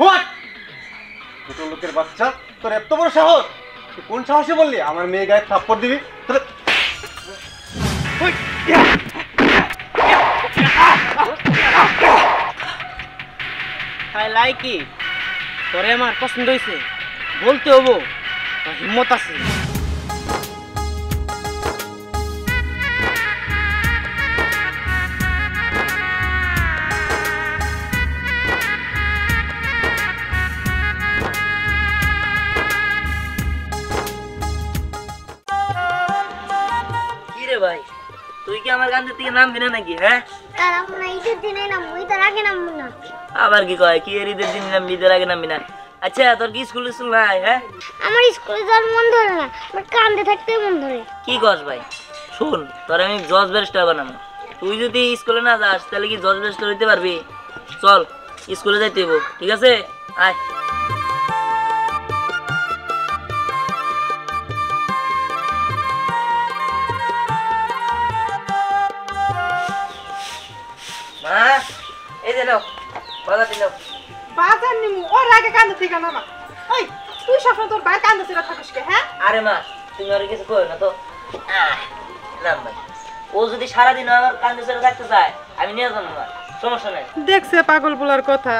What? ছোট লোকের বাচ্চা, তোর এত বড় সাহস! তুই কোন সাহসে বললি আমার মেয়ে গায়ে থাপ্পড় দিবি? তোর লাইকি তোরে আমার পছন্দ হয়েছে, বলতে হবো তোর হিম্মত আছে। কি রে ভাই, তুই কি আমার কান্দের থেকে নামবি না নাকি? হ্যাঁ, আবার কি কয় কি এর ঈদের দিন নামবি, ঈদের আগে নামবি না? আচ্ছা, তোর কি স্কুল নাই? হ্যাঁ, আমার স্কুলে যাওয়ার মন ধরে না, আমার কান্দে থাকতে মন ধরে। কি কস ভাই? শুন, তোর আমি জজ ব্যারিস্টার বানাবো। তুই যদি স্কুলে না যাস তাহলে কি জজ ব্যারিস্টার হইতে পারবি? চল, স্কুলে যাইতে হইব, ঠিক আছে? আয়। মা, এই যে নাও, বাজারটি নাও। বাজার নিমু ওর আগে কান্দে থেকে নামা। ওই তুই সবসময় তোর ভাই কান্দে ছিল থাকিস কে? হ্যাঁ, আরে মা, তুমি আর কিছু কই না তো। না ভাই, ও যদি সারাদিন আমার কান্দে ছেড়ে থাকতে চায় আমি নিয়ে যাবো না, সমস্যা নাই। দেখছে পাগল পোলার কথা।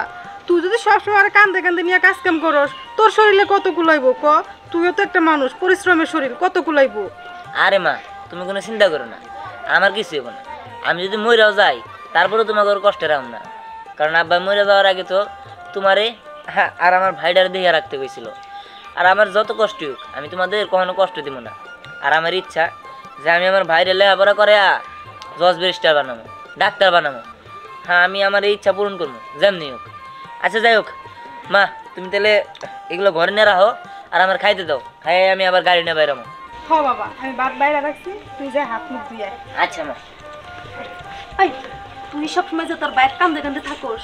তুই যদি সবসময় আর কান্দে কান্দে নিয়ে কাজ কাম করস, তোর শরীরে কত কুলাইবো ক? তুইও তো একটা মানুষ, পরিশ্রমের শরীর, কত কুলাইবো? আরে মা, তুমি কোনো চিন্তা করো না, আমার কিছু হইব না। আমি যদি মইরাও যাই তারপরেও তোমাকে ওর কষ্টে রাখব না, কারণ আব্বা মরে যাওয়ার আগে তো তোমারে আর আমার ভাইটার দিয়ে রাখতে হয়েছিল। আর আমার যত কষ্ট হোক আমি তোমাদের কখনো কষ্ট দিব না। আর আমার ইচ্ছা যে আমি আমার ভাইরে লেখাপড়া করে জজ ব্যারিস্টার বানাবো, ডাক্তার বানাবো। হ্যাঁ, আমি আমার এই ইচ্ছা পূরণ করবো যেমনি হোক। আচ্ছা যাই হোক মা, তুমি তাহলে এগুলো ঘরে নিয়ে রাখো আর আমার খাইতে দাও, খাই আমি আবার গাড়ি নিয়ে বাইরামো। হ বাবা, আমি ভাত বাইরে রাখছি, তুই যা হাত মুখ ধুয়ে আয়। আচ্ছা মা। এই তুই সবসময় যে তোর বাইক কান্দে কান্দে থাকোস,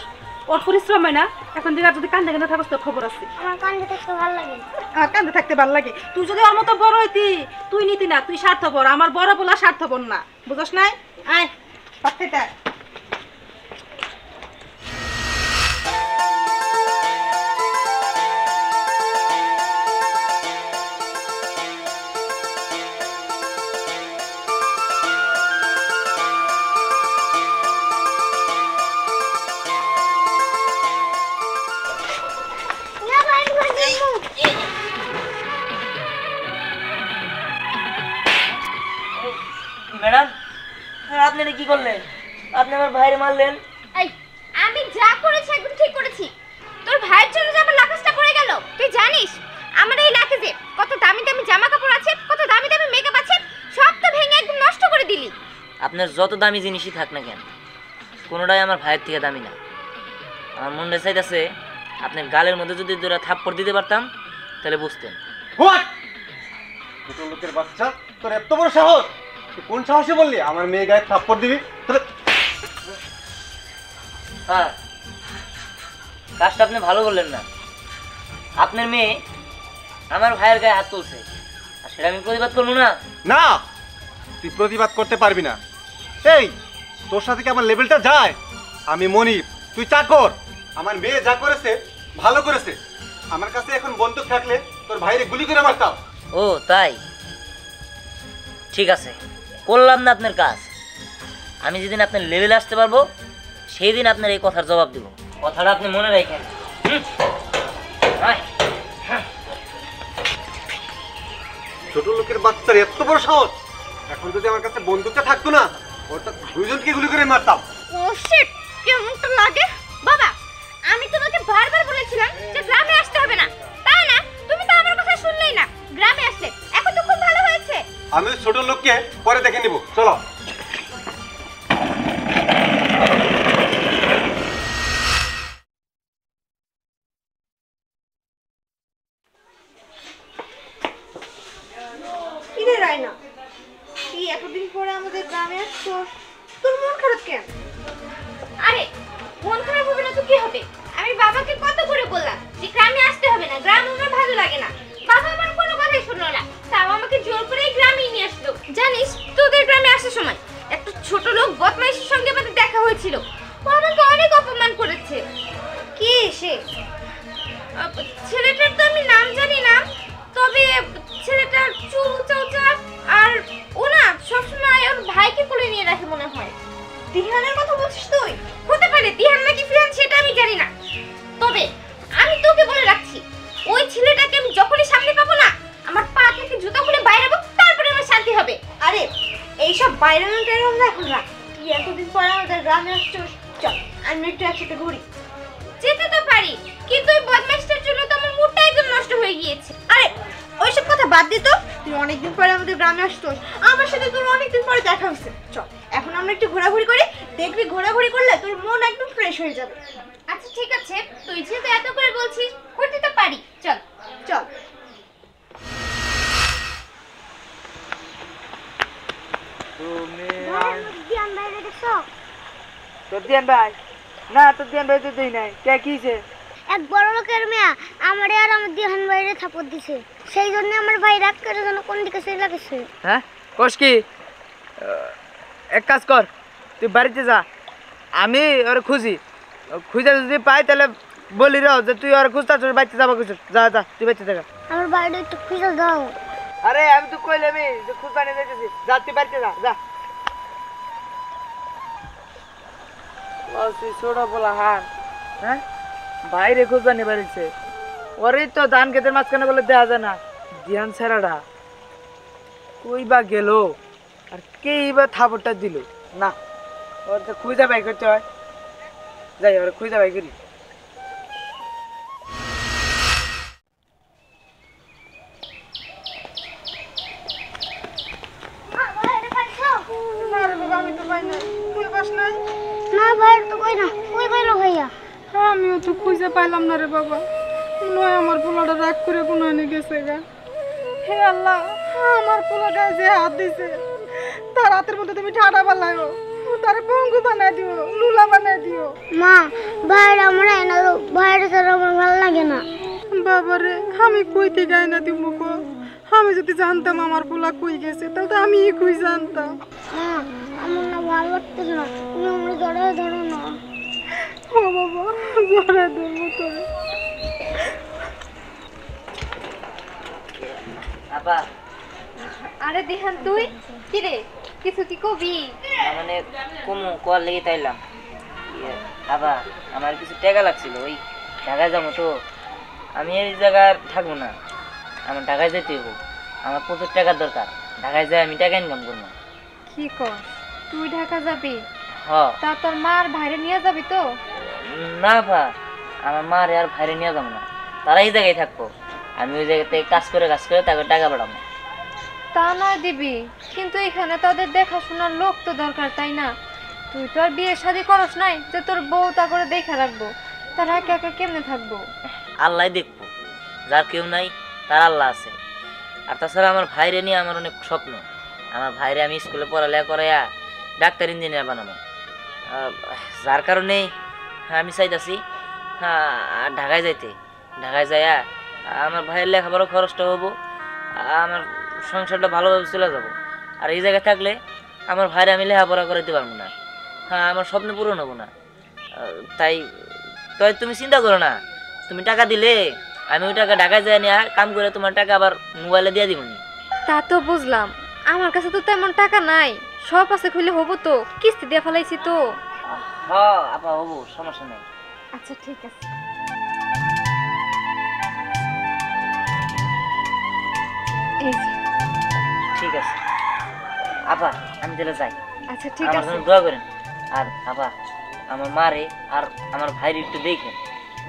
ওর পরিশ্রম হয় না? এখন যদি কান্দে কান্দে থাকোস তোর খবর আছে। আমার কান্দে থাকতে ভালো লাগে। আমার কান্দে থাকতে ভালো লাগে। তুই যদি ওর মতো বড় হইতি, তুই নিতি না, তুই স্বার্থপর। আমার বড় বলা স্বার্থপর না, বুঝস নাই? আয় ভাত খাইতে আয়। ম্যাডাম, আপনি এটা কি করলেন? আপনি আমার ভাইরে মারলেন। এই আমি যা করেছি একদম ঠিক করেছি। তোর ভাইয়ের জন্য যে আমার লাকেজটা পড়ে গেল, তুই জানিস আমার এই লাকেজে কত দামি দামি জামা কাপড় আছে, কত দামি দামি মেকআপ আছে, সব তো ভেঙে একদম নষ্ট করে দিলি। আপনার যত দামি জিনিসই থাক না কেন, কোনোটাই আমার ভাইয়ের থেকে দামি না। আমার মনে চাইতেছে আপনার গালের মধ্যে যদি দুটা থাপ্পড় দিতে পারতাম তাহলে বুঝতেন। হোয়াট? ছোট লোকের বাচ্চা, তোর এত বড় সাহস! তুই কোন সাহসে বললি আমার মেয়ে গায়ে থাপ্পড় দিবি? তোর হ্যাঁ, কাজটা আপনি ভালো বললেন না। আপনার মেয়ে আমার ভাইয়ের গায়ে হাত তুলছে, আর সেটা আমি প্রতিবাদ করবো না? না, তুই প্রতিবাদ করতে পারবি না। এই, তোর সাথে কি আমার লেভেলটা যায়? আমি মনির, তুই চাকর। আমার মেয়ে যা করেছে ভালো করেছে। আমার কাছে এখন বন্দুক থাকলে তোর ভাইরে গুলি করে মারতাম। ও তাই, ঠিক আছে, করলাম না আপনার কাজ। আমি যেদিন আপনার লেভেলে আসতে পারবো সেই দিন আপনার এই কথার জবাব দেব। কথাটা আপনি মনে রাখেন। ছোট লোকের বাচ্চার এত বড় সাহস! এখন যদি আমার কাছে বন্দুকটা থাকতো না, ওটা দুইজনকে গুলি করে মারতাম। ও শিট, কেমনটা লাগে বাবা? আমি তোমাকে বারবার বলেছিলাম যে গ্রামে আসতে হবে না, তা না তুমি তো আমার কথা শুনলেই না। গ্রামে আসলে এখন তো খুব ভালো হয়েছে। আমি ছোট লোককে পরে দেখে নিব, চলো। কিরে রাইনা, তুই এতদিন পরে আমাদের গ্রামে আসছস, তোর মন খারাপ কেন? আরে মন খারাপ হবে না তো কি হবে? আমি বাবাকে কত করে বললাম যে গ্রামে আসতে হবে না, গ্রাম আমার ভালো লাগে না। বাবা আমার কোনো কথাই শুনলো না, তাও আমাকে জোর করে গ্রামেই নিয়ে আসলো। জানিস তোদের গ্রামে আসার সময় একটা ছোট লোক বদমাইশের সঙ্গে আমাদের দেখা হয়েছিল। ও আমাকে অনেক অপমান করেছে। কে সে? বাইরে টাইরম এখন রাখ, তুই এতদিন পরে আমাদের গ্রামে আসছিস, চল আমি একটু একসাথে ঘুরি। যেতে তো পারি, কিন্তু ওই বদমাইশটার জন্য তো আমার মুডটা একদম নষ্ট হয়ে গিয়েছে। আরে ওইসব কথা বাদ দে তো, তুই অনেকদিন পরে আমাদের গ্রামে আসছিস, আমার সাথে তোর অনেকদিন পরে দেখা হচ্ছে। চল এখন আমরা একটু ঘোরাঘুরি করি, দেখবি ঘোরাঘুরি করলে তোর মন একদম ফ্রেশ হয়ে যাবে। আচ্ছা ঠিক আছে, তুই যেহেতু এত করে বলছিস করতে তো পারি, চল চল। দিয়ান ভাই না, তো দিয়ান ভাই তো দেই নাই, কে কিছে? এক বড় লোকের মেয়া আমারে আর আমার দিহান ভাইরে থাপড় দিছে, সেই জন্য আমার ভাই রাগ করে যেন কোন দিকে সেই লাগেছে। হ্যাঁ কোষ কি? এক কাজ কর, তুই বাড়িতে যা, আমি ওর খুঁজি, খুঁজে যদি পাই তাহলে বলি রে যে তুই ওর খুঁজতা, তোর বাড়িতে যাবো কিছু। যা যা তুই বাড়িতে দেখা। আমার বাড়িটা একটু খুঁজে দাও। আরে আমি তো কইলাম যে খুঁজবা নিয়ে যাইতেছি, যা তুই বাড়িতে যা যা। ছোট বলা হান, হ্যাঁ বাইরে খুঁজবা নিয়ে বাড়িছে, ওরে তো ধান খেতের মাঝখানে বলে দেওয়া যায় না। ধ্যান ছেড়াটা কই বা গেল, আর কেই বা থাপড়টা দিল না, ওর তো খুঁজা বাই করতে হয়। যাই ওরা খুঁজা বাই করি। আমি তো পাই নাই, তুই পাস নাই? না ভাই তো কই না, কই গেল ভাইয়া? আমিও তো খুঁজে পাইলাম না রে বাবা, নয় আমার পোলাটা রাগ করে কোনো এনে গেছে গা। হে আল্লাহ, আমার পোলাটা যে হাত দিছে তার হাতের মধ্যে তুমি ঠাডা বানাইও, তার পঙ্গু বানাই দিও, লুলা বানাই দিও। মা ভাইয়ের আমার এনে দাও, ভাইয়ের ছাড়া আমার ভালো লাগে না। বাবারে আমি কইতে গাই না দিব গো, আমি যদি জানতাম আমার পোলা কই গেছে তাহলে তো আমি কই জানতাম। মা আমার না ভালো লাগতেছে না, তুমি আমার জড়ায় ধরো না। ও বাবা জড়াই ধরবো তোরে। আপা আরে দিহান তুই কি রে, কিছু কি কবি? মানে কমু কল লেগে তাইলাম। আপা আমার কিছু টাকা লাগছিল, ওই ঢাকায় যাবো তো, আমি এই জায়গায় থাকবো না, আমার ঢাকায় যেতে হইব, আমার প্রচুর টাকার দরকার, ঢাকায় যাই আমি টাকা ইনকাম করবো। কি কর, তুই ঢাকা যাবি? হ। তা তোর মার ভাইরে নিয়ে যাবি তো? না আপা, আমার মার আর ভাইরে নিয়ে যাবো না, তারা এই জায়গায় থাকবো, আমি ওই জায়গা থেকে কাজ করে তাকে টাকা পাঠাবো। তা নয় দিবি, কিন্তু এখানে তাদের দেখাশোনার লোক তো দরকার, তাই না? তুই তো আর বিয়ে শাদী করস নাই যে তোর বউ তা করে দেখা রাখবো, তারা একা একা কেমনে থাকবো? আল্লাহ দেখবো, যার কেউ নাই তার আল্লাহ আছে। আর তাছাড়া আমার ভাইরে নিয়ে আমার অনেক স্বপ্ন, আমার ভাইরে আমি স্কুলে পড়ালেখা করাইয়া ডাক্তার ইঞ্জিনিয়ার বানাবো, যার কারণে আমি চাইতাছি ঢাকায় যাইতে, ঢাকায় যাইয়া আমার ভাইয়ের লেখাপড়ার খরচটা হবো, আমার সংসারটা ভালোভাবে চলে যাবো। আর এই জায়গায় থাকলে আমার ভাইরে আমি লেখাপড়া করাইতে পারবো না, আমার স্বপ্ন পূরণ হবো না। তাই তাই তুমি চিন্তা করো না, তুমি টাকা দিলে আমি ওই টাকা ঢাকায় যাই নিয়ে কাম করে তোমার টাকা আবার মোবাইলে দিয়ে দিব। তা তো বুঝলাম, আমার কাছে তো তেমন টাকা নাই, সব আছে খুলে হবো তো, কিস্তি দিয়ে ফেলাইছি তো। হ্যাঁ আপা হবো, সমস্যা নেই। আচ্ছা ঠিক আছে। এই যে, ঠিক আছে আপা, আমি তাহলে যাই। আচ্ছা ঠিক আমার আছে। জন্য দোয়া করেন, আর আপা আমার মারে আর আমার ভাইরে একটু দেখেন।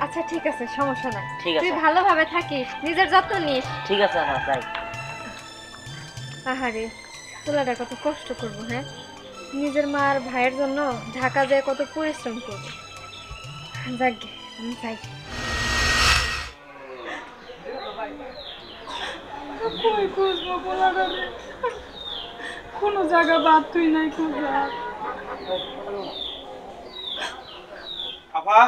আচ্ছা ঠিক আছে, সমস্যা নাই। ঠিক আছে। তুই ভালোভাবে থাকিস, নিজের যত্ন নিস। ঠিক আছে আপা, যাই। আহারে, পোলাটা কত কষ্ট করবো, হ্যাঁ, নিজের মা আর ভাইয়ের জন্য ঢাকা যায় কত পরিশ্রম করবো। যাকগে, আমি যাই। কই খুঁজবো পোলাটা রে, কোনো জায়গা বাদ তুই নাই খুঁজা। আপা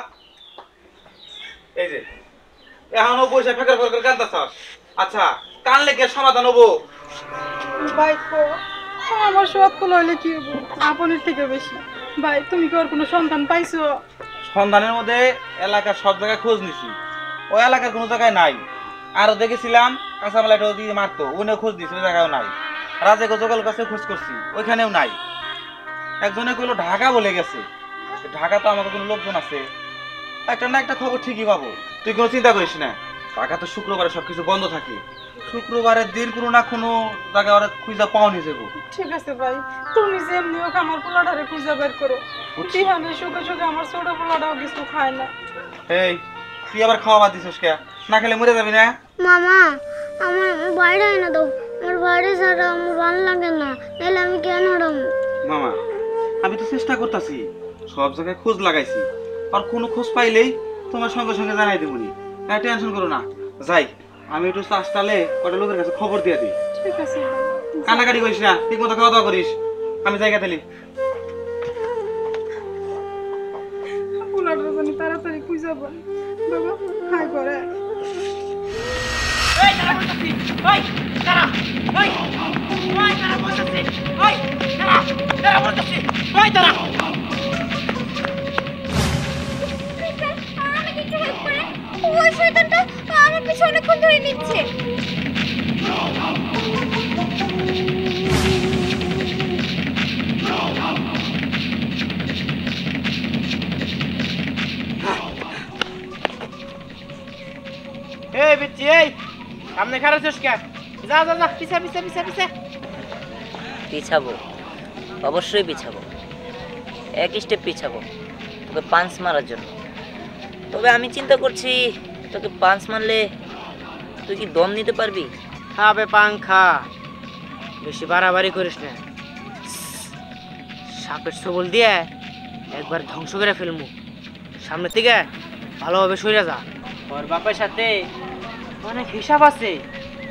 এই যে এখনো পয়সা ফেকার ফেকার কান্দাছস, আচ্ছা কানলে কি সমাধান হবো? ভাই তো আমার সব পোলা হইলে কি হবো, আপনের থেকে বেশি। ভাই তুমি কি ওর কোনো সন্তান পাইছো? সন্ধানের মধ্যে এলাকার সব জায়গায় খোঁজ নিছি, ওই এলাকার কোনো জায়গায় নাই। আরো দেখেছিলাম কাঁচামালাটা দিয়ে মারতো, ওখানেও খোঁজ দিছি, ওই জায়গায়ও নাই। রাজে গোজগের কাছে খোঁজ করছি, ওইখানেও নাই। একজনে কইলো ঢাকা বলে গেছে, ঢাকা তো আমাকে কোনো লোকজন আছে, একটা না একটা খবর ঠিকই পাবো, তুই কোনো চিন্তা করিস না। টাকা তো শুক্রবারে সবকিছু বন্ধ থাকে, শুক্রবারের দিন কোনো না কোনো জায়গায় ওরা খুঁজা পাওনি যাবো। ঠিক আছে ভাই, তুমি যেমনি হোক আমার পোলাটারে খুঁজে বের করো। দিহানের সুখে সুখে আমার ছোট পোলাটাও কিছু খায় না। এই তুই আবার খাওয়া বাদ দিছিস কে? না খেলে মরে যাবি না। মামা আমার বাইরে এনে দাও, আমার বাইরে ছাড়া আমার ভালো লাগে না, নাহলে আমি কেন হারাম? মামা আমি তো চেষ্টা করতেছি, সব জায়গায় খোঁজ লাগাইছি, আর কোনো খোঁজ পাইলেই তোমার সঙ্গে সঙ্গে জানাই দেবনি। হ্যাঁ টেনশন করো না, যাই আমি একটু চাষটালে কটা লোকের কাছে খবর দিয়ে দিই। ঠিক আছে ভাই, কান্নাকাটি করিস না, ঠিক মতো খাওয়া দাওয়া করিস, আমি জায়গা দিলি। পোলাটার জন্য তাড়াতাড়ি খুঁজে পাই বাবা। হাই করে আমাকে একটু হেল্প করে, ওই শয়তানটা আমার পিছনে অনেকক্ষণ ধরে নিচ্ছে। এই বিচ্ছি, এই সামনে খারাপ ছোস কে? যা যা যা, পিছা পিছা পিছা পিছা। পিছাবো, অবশ্যই পিছাবো, এক স্টেপ পিছাবো তোকে পাঞ্চ মারার জন্য। তবে আমি চিন্তা করছি তোকে পাঞ্চ মারলে তুই কি দম নিতে পারবি? খাবে পাংখা, বেশি বাড়াবাড়ি করিস না। সাপের সবল দিয়ে একবার ধ্বংস করে ফেলবো। সামনে থেকে ভালোভাবে সরে যা। ওর বাপের সাথে অনেক হিসাব আছে,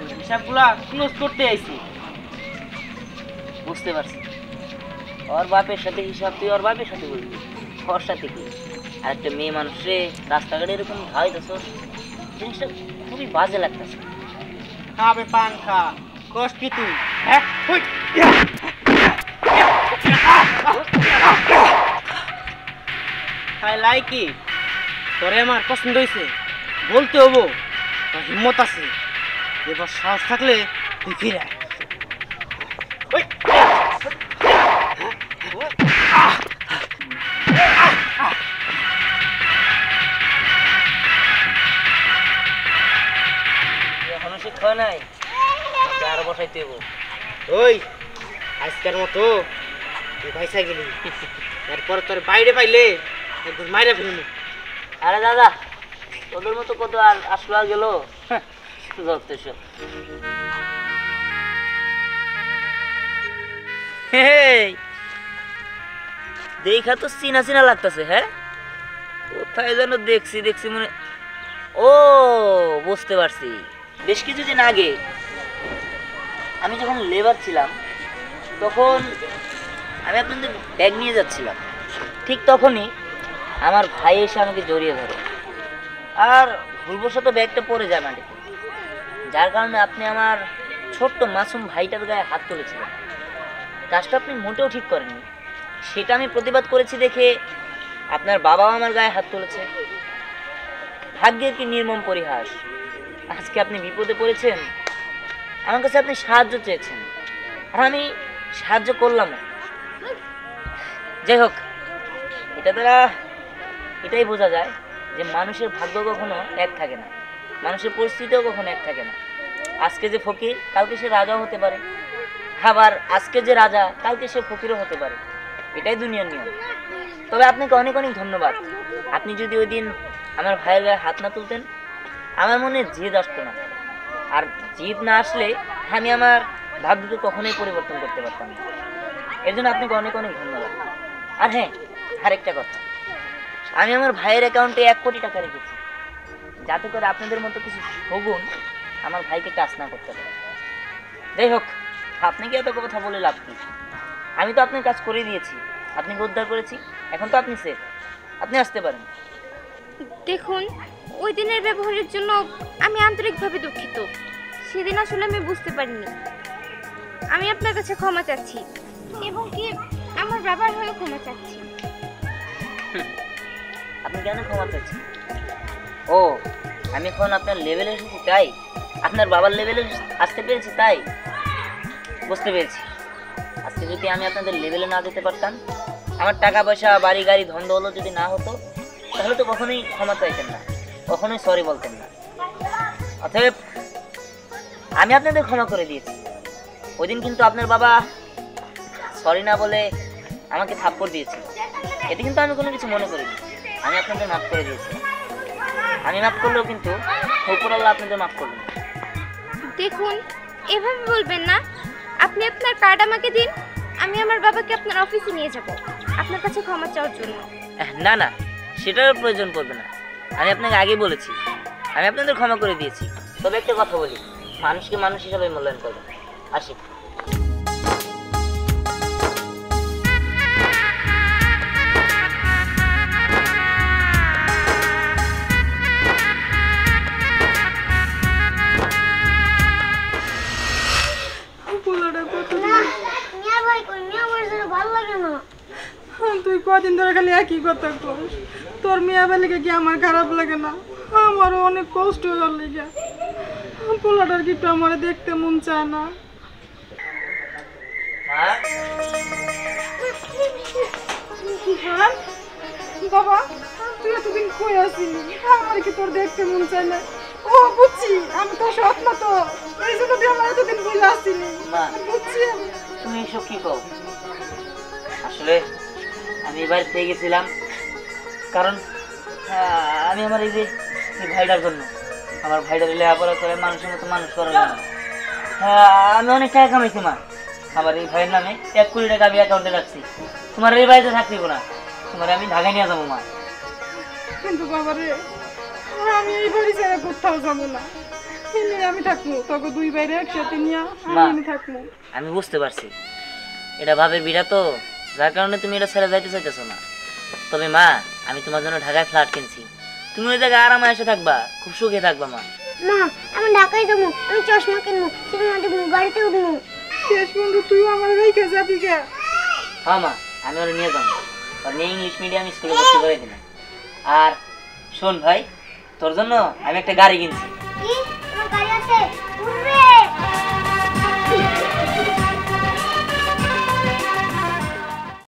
ওই হিসাবগুলা ক্লোজ করতে আইছি। বুঝতে পারছি, ওর বাপের সাথে হিসাব তুই ওর বাপের সাথে বলবি, ওর সাথে কি? আর একটা মেয়ে মানুষে রাস্তাঘাটে এরকম খাওয়াইতেছ, জিনিসটা খুবই বাজে লাগতেছে। খাবে পাংখা, কষ কি তুই? হ্যাঁ হুই। খাই কি তোরে আমার পছন্দ হয়েছে, বলতে হবো তোর হিম্মত আছে, এবার সাহস থাকলে তুই ফিরে আয়। ওই, এখনো শিক্ষা নাই, তোকে আরো বসাইতে হবো। ওই আজকের মতো তুই ভাইসা গেলি, এরপর তোর বাইরে পাইলে একদম মাইরা ফেলবো। আরে দাদা, তোদের মতো কত আর আসলো আর গেল, যথেষ্ট। দেখা তো চিনা চিনা লাগতেছে। হ্যাঁ, কোথায় যেন দেখছি দেখছি মনে। ও বুঝতে পারছি, বেশ কিছুদিন আগে আমি যখন লেবার ছিলাম তখন আমি আপনাদের ব্যাগ নিয়ে যাচ্ছিলাম, ঠিক তখনই আমার ভাই এসে আমাকে জড়িয়ে ধরে, আর ভুলবশত ব্যাগটা পড়ে যায় মাটিতে, যার কারণে আপনি আমার ছোট্ট মাসুম ভাইটার গায়ে হাত তুলেছিলেন। কাজটা আপনি মোটেও ঠিক করেননি, সেটা আমি প্রতিবাদ করেছি দেখে আপনার বাবাও আমার গায়ে হাত তুলেছে। ভাগ্যের কি নির্মম পরিহাস, আজকে আপনি বিপদে পড়েছেন, আমার কাছে আপনি সাহায্য চেয়েছেন, আর আমি সাহায্য করলাম। যাই হোক, এটা দ্বারা এটাই বোঝা যায় যে মানুষের ভাগ্য কখনো এক থাকে না, মানুষের পরিস্থিতিও কখনো এক থাকে না। আজকে যে ফকির কালকে সে রাজাও হতে পারে, আবার আজকে যে রাজা কালকে সে ফকিরও হতে পারে, এটাই দুনিয়ার নিয়ম। তবে আপনাকে অনেক অনেক ধন্যবাদ, আপনি যদি ওই দিন আমার ভাইয়ের গায়ে হাত না তুলতেন আমার মনে জেদ আসতো না, আর জেদ না আসলে আমি আমার ভাগ্যকে কখনোই পরিবর্তন করতে পারতাম না। এর জন্য আপনাকে অনেক অনেক ধন্যবাদ। আর হ্যাঁ, আরেকটা কথা, আমি আমার ভাইয়ের অ্যাকাউন্টে 1 কোটি টাকা রেখেছি, যাতে করে আপনাদের মতো কিছু শগুন আমার ভাইকে কাজ না করতে পারে। যাই হোক, আপনাকে এত কথা বলে লাভ কি, আমি তো আপনার কাজ করে দিয়েছি, আপনাকে উদ্ধার করেছি, এখন তো আপনি সেফ, আপনি আসতে পারেন। দেখুন, ওই দিনের ব্যবহারের জন্য আমি আন্তরিকভাবে দুঃখিত। সেদিন আসলে আমি বুঝতে পারিনি। আমি আপনার কাছে ক্ষমা চাচ্ছি, এবং কি আমার বাবার হয়ে ক্ষমা চাচ্ছি। আপনি কেন ক্ষমা চাচ্ছেন? ও, আমি এখন আপনার লেভেলে এসেছি তাই, আপনার বাবার লেভেলে আসতে পেরেছি তাই, বুঝতে পেরেছি। আজকে যদি আমি আপনাদের লেভেলে না যেতে পারতাম, আমার টাকা পয়সা বাড়ি গাড়ি ধন দৌলত যদি না হতো, তাহলে তো কখনোই ক্ষমা চাইতেন না, কখনোই সরি বলতেন না। অতএব আমি আপনাদের ক্ষমা করে দিয়েছি। ওই দিন কিন্তু আপনার বাবা সরি না বলে আমাকে থাপ্পড় দিয়েছে, এতে কিন্তু আমি কোনো কিছু মনে করিনি। আমি আপনাদের মাফ করে দিয়েছি। আমি মাফ করলেও কিন্তু উপরওয়ালা আপনাদের মাফ করবেন না। দেখুন, এভাবে বলবেন না। আপনি আপনার কার্ড আমাকে দিন, আমি আমার বাবাকে আপনার অফিসে নিয়ে যাব আপনার কাছে ক্ষমা চাওয়ার জন্য। না না, সেটার প্রয়োজন পড়বে না। আমি আপনাকে আগেই বলেছি আমি আপনাদের ক্ষমা করে দিয়েছি। তবে একটা কথা বলি, মানুষকে মানুষ হিসাবে মূল্যায়ন করবেন। আসি। পোলাটা কত না মিয়া ভাই কই মিয়া ভাই ভালো লাগে না। তুই কদিন ধরে খালি একই কথা করিস। তোর মেয়ে বেলিকে কি আমার খারাপ লাগে না? আমারও অনেক কষ্ট হওয়ার লেগে। পোলাটার কি একটু আমার দেখতে মন চায় না? হ্যাঁ বাবা, তুই এতদিন কই আসিনি? আমার কি তোর দেখতে মন চায় না? ও বুঝছি, আমি তো সৎ না, তো এই জন্য তুই আমার এতদিন বলে আসিনি। মা, বুঝছি আমি। তুমি এসব কি কও? আসলে আমি এবার পেয়ে গেছিলাম, কারণ আমি আমার এই যে এই ভাইটার জন্য, আমার ভাইটার লেখাপড়া করে মানুষের মতো মানুষ করার জন্য আমি অনেক টাকা কামাইছি মা। আমার এই ভাইয়ের নামে 1 কোটি টাকা আমি অ্যাকাউন্টে রাখছি। তোমার এই বাড়িতে থাকতেই না, তোমার আমি ঢাকায় নিয়ে যাবো মা। কিন্তু বাবা রে, আমি এই বাড়ি ছেড়ে কোথাও যাবো না। এনে আমি থাকবো, তোকে দুই বাইরে একসাথে নিয়ে মা, আমি থাকবো। আমি বুঝতে পারছি এটা ভাবের বিড়া তো, যার কারণে তুমি এটা ছেড়ে যাইতে চাইতেছো না। তবে মা, আমি তোমার জন্য ঢাকায় ফ্ল্যাট কিনছি, তুমি ওই জায়গায় আরামে এসে থাকবা, খুব সুখে থাকবা মা। মা আমি ঢাকায় যাবো, আমি চশমা কিনবো, সিনেমা দেবো, গাড়িতে উঠবো। শেষ বন্ধু তুই আমার রেখে যাবি কে? হ্যাঁ মা, আমি ওরা নিয়ে যাবো, ওর নিয়ে ইংলিশ মিডিয়াম স্কুলে ভর্তি করে দিলাম। আর শোন ভাই, তোর জন্য আমি একটা গাড়ি কিনছি। কি তোমার গাড়ি আছে?